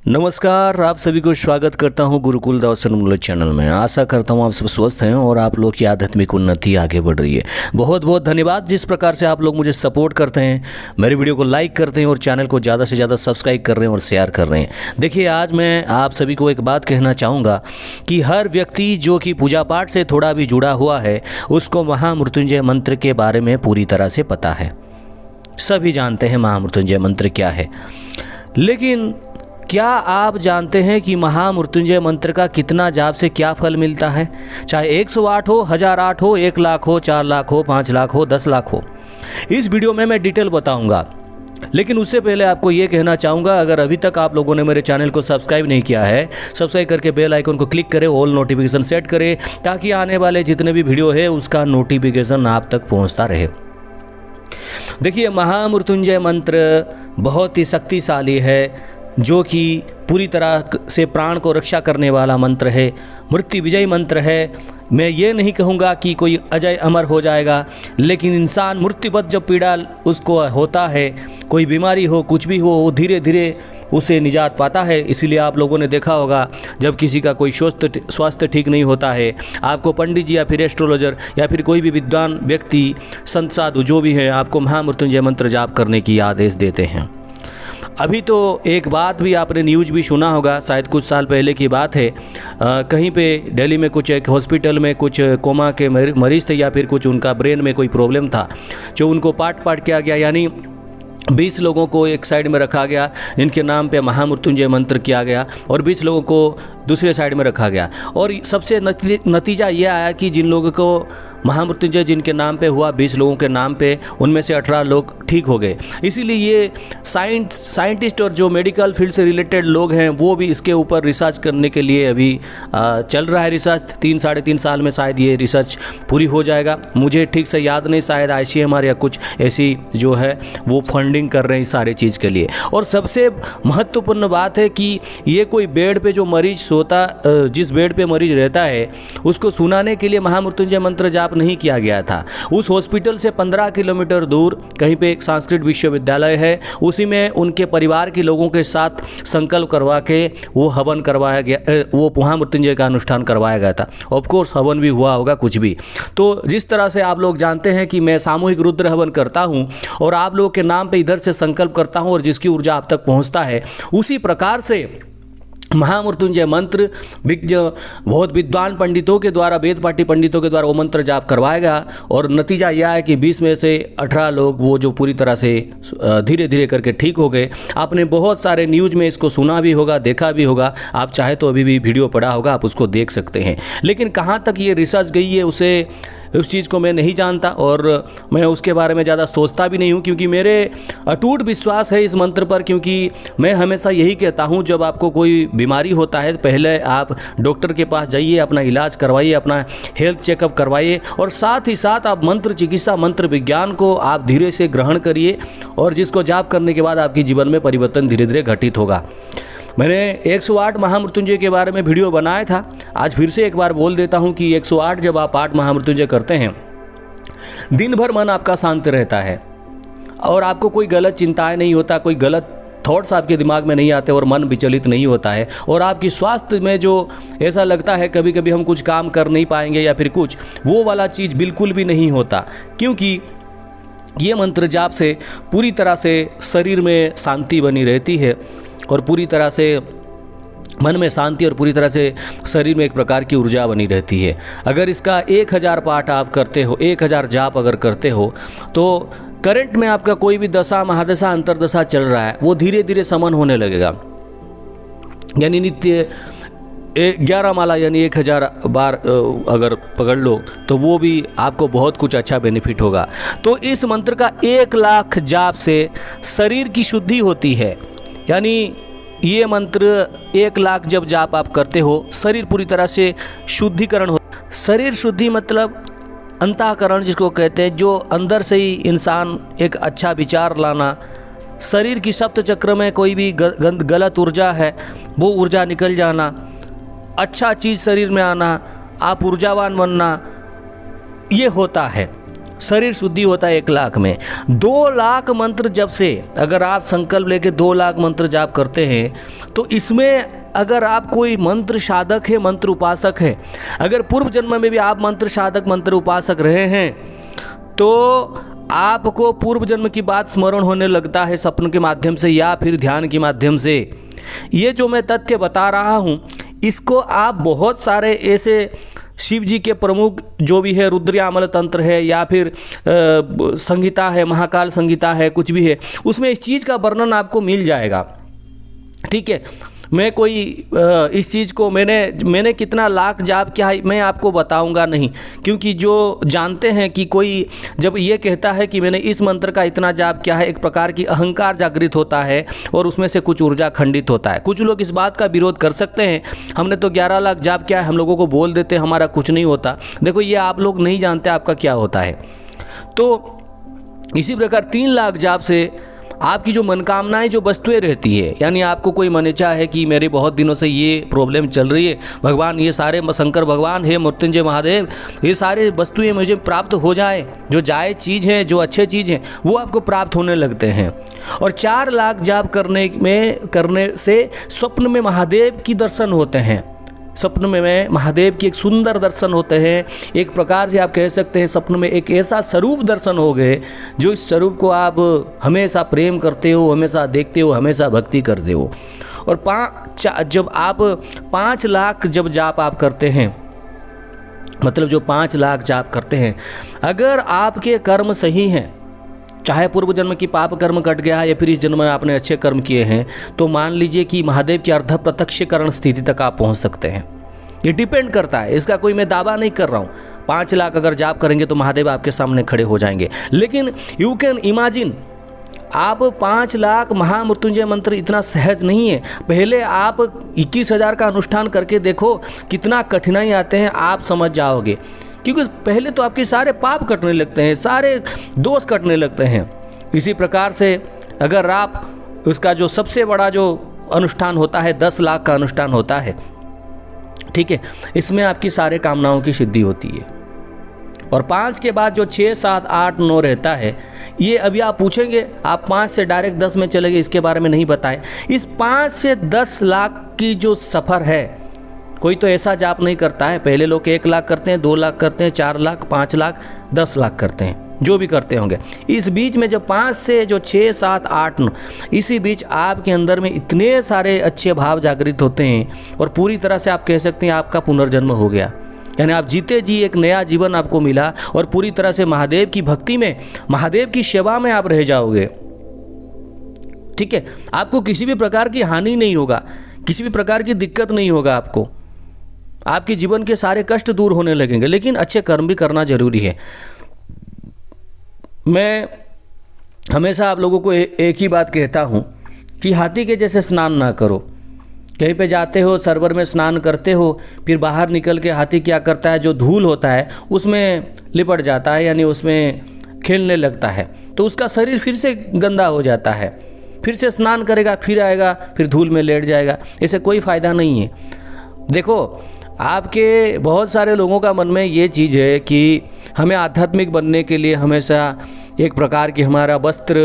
नमस्कार, आप सभी को स्वागत करता हूं गुरुकुल दर्शन मूल चैनल में। आशा करता हूं आप सब स्वस्थ हैं और आप लोग की आध्यात्मिक उन्नति आगे बढ़ रही है। बहुत बहुत धन्यवाद जिस प्रकार से आप लोग मुझे सपोर्ट करते हैं, मेरे वीडियो को लाइक करते हैं और चैनल को ज़्यादा से ज़्यादा सब्सक्राइब कर रहे हैं और शेयर कर रहे हैं। देखिए, आज मैं आप सभी को एक बात कहना चाहूँगा कि हर व्यक्ति जो कि पूजा पाठ से थोड़ा भी जुड़ा हुआ है, उसको महामृत्युंजय मंत्र के बारे में पूरी तरह से पता है। सभी जानते हैं महामृत्युंजय मंत्र क्या है, लेकिन क्या आप जानते हैं कि महामृत्युंजय मंत्र का कितना जाप से क्या फल मिलता है? चाहे 108 हो, 1008 हो, 1 लाख हो, 4 लाख हो, 5 लाख हो, 10 लाख हो, इस वीडियो में मैं डिटेल बताऊंगा। लेकिन उससे पहले आपको ये कहना चाहूँगा, अगर अभी तक आप लोगों ने मेरे चैनल को सब्सक्राइब नहीं किया है, सब्सक्राइब करके बेल आइकन को क्लिक करें, ऑल नोटिफिकेशन सेट करें, ताकि आने वाले जितने भी वीडियो है उसका नोटिफिकेशन आप तक पहुँचता रहे। देखिए, महामृत्युंजय मंत्र बहुत ही शक्तिशाली है, जो कि पूरी तरह से प्राण को रक्षा करने वाला मंत्र है, मृत्यु विजयी मंत्र है। मैं ये नहीं कहूँगा कि कोई अजय अमर हो जाएगा, लेकिन इंसान मृत्युवत जब पीड़ा उसको होता है, कोई बीमारी हो, कुछ भी हो, वो धीरे धीरे उसे निजात पाता है। इसीलिए आप लोगों ने देखा होगा, जब किसी का कोई स्वास्थ्य ठीक नहीं होता है, आपको पंडित जी या फिर एस्ट्रोलॉजर या फिर कोई भी विद्वान व्यक्ति, संत साधु जो भी है, आपको महामृत्युंजय मंत्र जाप करने की आदेश देते हैं। अभी तो एक बात भी आपने न्यूज़ भी सुना होगा, शायद कुछ साल पहले की बात है, कहीं पे दिल्ली में कुछ एक हॉस्पिटल में कुछ कोमा के मरीज़ थे, या फिर कुछ उनका ब्रेन में कोई प्रॉब्लम था, जो उनको पार्ट किया गया, यानी 20 लोगों को एक साइड में रखा गया, इनके नाम पे महामृत्युंजय मंत्र किया गया, और 20 लोगों को दूसरे साइड में रखा गया। और सबसे नतीजा ये आया कि जिन लोगों को महामृत्युंजय जिनके नाम पे हुआ, 20 लोगों के नाम पे, उनमें से 18 लोग ठीक हो गए। इसीलिए ये साइंटिस्ट और जो मेडिकल फील्ड से रिलेटेड लोग हैं, वो भी इसके ऊपर रिसर्च करने के लिए अभी चल रहा है रिसर्च। 3-3.5 साल में शायद ये रिसर्च पूरी हो जाएगा। मुझे ठीक से याद नहीं, शायद ICMR या कुछ ऐसी जो है वो फंडिंग कर रहे हैं इस सारे चीज़ के लिए। और सबसे महत्वपूर्ण बात है कि ये कोई बेड पे जो मरीज सोता, जिस बेड पे मरीज रहता है, उसको सुनाने के लिए महामृत्युंजय मंत्र जाप नहीं किया गया था। उस हॉस्पिटल से 15 किलोमीटर दूर कहीं पे एक संस्कृत विश्वविद्यालय है, उसी में उनके परिवार के लोगों के साथ संकल्प करवा के वो हवन करवाया गया, वो महामृत्युंजय का अनुष्ठान करवाया गया था। ऑफ कोर्स हवन भी हुआ होगा कुछ भी। तो जिस तरह से आप लोग जानते हैं कि मैं सामूहिक रुद्र हवन करता हूं और आप लोगों के नाम पे इधर से संकल्प करता हूं और जिसकी ऊर्जा आप तक पहुंचता है, उसी प्रकार से महामृत्युंजय मंत्र बहुत विद्वान पंडितों के द्वारा, वेद पाठी पंडितों के द्वारा वो मंत्र जाप करवाएगा। और नतीजा यह है कि 20 में से 18 लोग वो जो पूरी तरह से धीरे धीरे करके ठीक हो गए। आपने बहुत सारे न्यूज़ में इसको सुना भी होगा, देखा भी होगा। आप चाहे तो अभी भी वीडियो पड़ा होगा, आप उसको देख सकते हैं। लेकिन कहाँ तक ये रिसर्च गई है उस चीज़ को मैं नहीं जानता, और मैं उसके बारे में ज़्यादा सोचता भी नहीं हूँ, क्योंकि मेरे अटूट विश्वास है इस मंत्र पर। क्योंकि मैं हमेशा यही कहता हूँ, जब आपको कोई बीमारी होता है, पहले आप डॉक्टर के पास जाइए, अपना इलाज करवाइए, अपना हेल्थ चेकअप करवाइए, और साथ ही साथ आप मंत्र चिकित्सा, मंत्र विज्ञान को आप धीरे से ग्रहण करिए, और जिसको जाप करने के बाद आपके जीवन में परिवर्तन धीरे धीरे घटित होगा। मैंने 108 महामृत्युंजय के बारे में वीडियो बनाया था, आज फिर से एक बार बोल देता हूं कि 108 जब आप 8 महामृत्युंजय करते हैं, दिन भर मन आपका शांत रहता है और आपको कोई गलत चिंताएं नहीं होता, कोई गलत थॉट्स आपके दिमाग में नहीं आते और मन विचलित नहीं होता है। और आपकी स्वास्थ्य में जो ऐसा लगता है कभी कभी हम कुछ काम कर नहीं पाएंगे या फिर कुछ, वो वाला चीज़ बिल्कुल भी नहीं होता, क्योंकि ये मंत्र जाप से पूरी तरह से शरीर में शांति बनी रहती है और पूरी तरह से मन में शांति और पूरी तरह से शरीर में एक प्रकार की ऊर्जा बनी रहती है। अगर इसका 1000 पाठ आप करते हो, 1000 जाप अगर करते हो, तो करंट में आपका कोई भी दशा, महादशा, अंतरदशा चल रहा है, वो धीरे धीरे समन होने लगेगा। यानी नित्य 11 माला यानी 1000 बार अगर पकड़ लो, तो वो भी आपको बहुत कुछ अच्छा बेनिफिट होगा। तो इस मंत्र का 1 लाख जाप से शरीर की शुद्धि होती है। यानी ये मंत्र 1 लाख जब जाप आप करते हो, शरीर पूरी तरह से शुद्धिकरण हो। शरीर शुद्धि मतलब अंतःकरण जिसको कहते हैं, जो अंदर से ही इंसान एक अच्छा विचार लाना, शरीर की सप्त चक्र में कोई भी गलत ऊर्जा है वो ऊर्जा निकल जाना, अच्छा चीज़ शरीर में आना, आप ऊर्जावान बनना, ये होता है। शरीर शुद्धि होता है 1 लाख में। 2 लाख मंत्र जब से अगर आप संकल्प लेके 2 लाख मंत्र जाप करते हैं तो इसमें अगर आप कोई मंत्र साधक है, मंत्र उपासक है, अगर पूर्व जन्म में भी आप मंत्र साधक, मंत्र उपासक रहे हैं तो आपको पूर्व जन्म की बात स्मरण होने लगता है सपन के माध्यम से या फिर ध्यान के माध्यम से। ये जो मैं तथ्य बता रहा हूँ इसको आप बहुत सारे ऐसे शिव जी के प्रमुख जो भी है, रुद्रयामल तंत्र है या फिर संहिता है, महाकाल संहिता है, कुछ भी है, उसमें इस चीज़ का वर्णन आपको मिल जाएगा। ठीक है, मैं कोई इस चीज़ को मैंने कितना लाख जाप किया है मैं आपको बताऊंगा नहीं, क्योंकि जो जानते हैं कि कोई जब ये कहता है कि मैंने इस मंत्र का इतना जाप किया है, एक प्रकार की अहंकार जागृत होता है और उसमें से कुछ ऊर्जा खंडित होता है। कुछ लोग इस बात का विरोध कर सकते हैं, हमने तो 11 लाख जाप किया है, हम लोगों को बोल देते हैं हमारा कुछ नहीं होता। देखो ये आप लोग नहीं जानते आपका क्या होता है। तो इसी प्रकार 3 लाख जाप से आपकी जो मनकामनाएं, जो वस्तुएं रहती है, यानी आपको कोई मन इच्छा है कि मेरे बहुत दिनों से ये प्रॉब्लम चल रही है, भगवान ये सारे शंकर भगवान है, मृत्युंजय महादेव, ये सारे वस्तुएं मुझे प्राप्त हो जाए, जो जायज़ चीज़ है, जो अच्छे चीज़ हैं वो आपको प्राप्त होने लगते हैं। और 4 लाख जाप करने से स्वप्न में महादेव की दर्शन होते हैं। स्वप्न में महादेव की एक सुंदर दर्शन होते हैं। एक प्रकार से आप कह सकते हैं स्वप्न में एक ऐसा स्वरूप दर्शन हो गए जो इस स्वरूप को आप हमेशा प्रेम करते हो, हमेशा देखते हो, हमेशा भक्ति करते हो। और जब आप 5 लाख जब जाप आप करते हैं, मतलब जो 5 लाख जाप करते हैं, अगर आपके कर्म सही हैं, चाहे पूर्व जन्म की पाप कर्म कट गया है या फिर इस जन्म में आपने अच्छे कर्म किए हैं, तो मान लीजिए कि महादेव की अर्ध प्रत्यक्षीकरण स्थिति तक आप पहुंच सकते हैं। ये डिपेंड करता है, इसका कोई मैं दावा नहीं कर रहा हूँ। 5 लाख अगर जाप करेंगे तो महादेव आपके सामने खड़े हो जाएंगे। लेकिन यू कैन इमेजिन, आप 5 लाख महामृत्युंजय मंत्र इतना सहज नहीं है। पहले आप 21,000 का अनुष्ठान करके देखो कितना कठिनाई आते हैं, आप समझ जाओगे। क्योंकि पहले तो आपके सारे पाप कटने लगते हैं, सारे दोष कटने लगते हैं। इसी प्रकार से अगर आप उसका जो सबसे बड़ा जो अनुष्ठान होता है 10 लाख का अनुष्ठान होता है, ठीक है, इसमें आपकी सारे कामनाओं की सिद्धि होती है। और 5 के बाद जो 6, 7, 8, 9 रहता है, ये अभी आप पूछेंगे, आप 5 से डायरेक्ट 10 में चले गए, इसके बारे में नहीं बताएं। इस 5 से 10 लाख की जो सफ़र है, कोई तो ऐसा जाप नहीं करता है। पहले लोग 1 लाख करते हैं, 2 लाख करते हैं, 4 लाख, 5 लाख, 10 लाख करते हैं, जो भी करते होंगे। इस बीच में जो 5 से जो 6, 7, 8, 9, इसी बीच आपके अंदर में इतने सारे अच्छे भाव जागृत होते हैं और पूरी तरह से आप कह सकते हैं आपका पुनर्जन्म हो गया। यानी आप जीते जी एक नया जीवन आपको मिला और पूरी तरह से महादेव की भक्ति में, महादेव की सेवा में आप रह जाओगे। ठीक है, आपको किसी भी प्रकार की हानि नहीं होगा, किसी भी प्रकार की दिक्कत नहीं होगा आपको। आपके जीवन के सारे कष्ट दूर होने लगेंगे। लेकिन अच्छे कर्म भी करना जरूरी है। मैं हमेशा आप लोगों को एक ही बात कहता हूँ कि हाथी के जैसे स्नान ना करो। कहीं पे जाते हो, सरोवर में स्नान करते हो, फिर बाहर निकल के हाथी क्या करता है, जो धूल होता है उसमें लिपट जाता है, यानी उसमें खेलने लगता है, तो उसका शरीर फिर से गंदा हो जाता है। फिर से स्नान करेगा, फिर आएगा, फिर धूल में लेट जाएगा। इससे कोई फ़ायदा नहीं है। देखो, आपके बहुत सारे लोगों का मन में ये चीज़ है कि हमें आध्यात्मिक बनने के लिए हमेशा एक प्रकार की हमारा वस्त्र,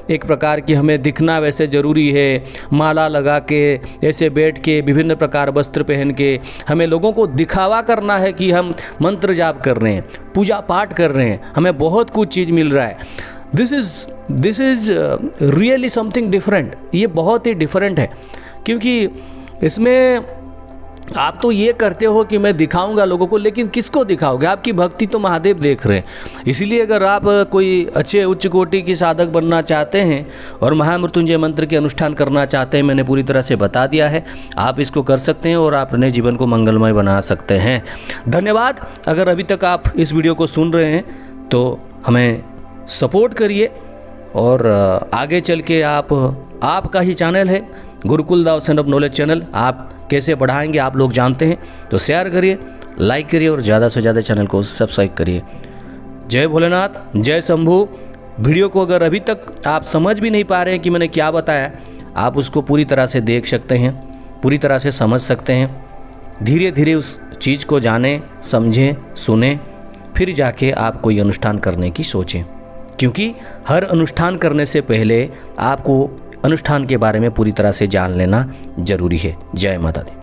एक प्रकार की हमें दिखना वैसे ज़रूरी है, माला लगा के ऐसे बैठ के विभिन्न प्रकार वस्त्र पहन के हमें लोगों को दिखावा करना है कि हम मंत्र जाप कर रहे हैं, पूजा पाठ कर रहे हैं, हमें बहुत कुछ चीज़ मिल रहा है। This is really something different. ये बहुत ही डिफरेंट है, क्योंकि इसमें आप तो ये करते हो कि मैं दिखाऊंगा लोगों को, लेकिन किसको दिखाओगे? आपकी भक्ति तो महादेव देख रहे हैं। इसीलिए अगर आप कोई अच्छे उच्च कोटि की साधक बनना चाहते हैं और महामृत्युंजय मंत्र के अनुष्ठान करना चाहते हैं, मैंने पूरी तरह से बता दिया है, आप इसको कर सकते हैं और आप अपने जीवन को मंगलमय बना सकते हैं। धन्यवाद। अगर अभी तक आप इस वीडियो को सुन रहे हैं तो हमें सपोर्ट करिए और आगे चल के आपका ही चैनल है Gurukul the ocean of knowledge channel, आप कैसे बढ़ाएंगे आप लोग जानते हैं। तो शेयर करिए, लाइक करिए और ज़्यादा से ज़्यादा चैनल को सब्सक्राइब करिए। जय भोलेनाथ, जय शंभू। वीडियो को अगर अभी तक आप समझ भी नहीं पा रहे हैं कि मैंने क्या बताया, आप उसको पूरी तरह से देख सकते हैं, पूरी तरह से समझ सकते हैं। धीरे धीरे उस चीज़ को जानें, समझें, सुनें फिर जाके आप कोई अनुष्ठान करने की सोचें, क्योंकि हर अनुष्ठान करने से पहले आपको अनुष्ठान के बारे में पूरी तरह से जान लेना जरूरी है। जय माता दी।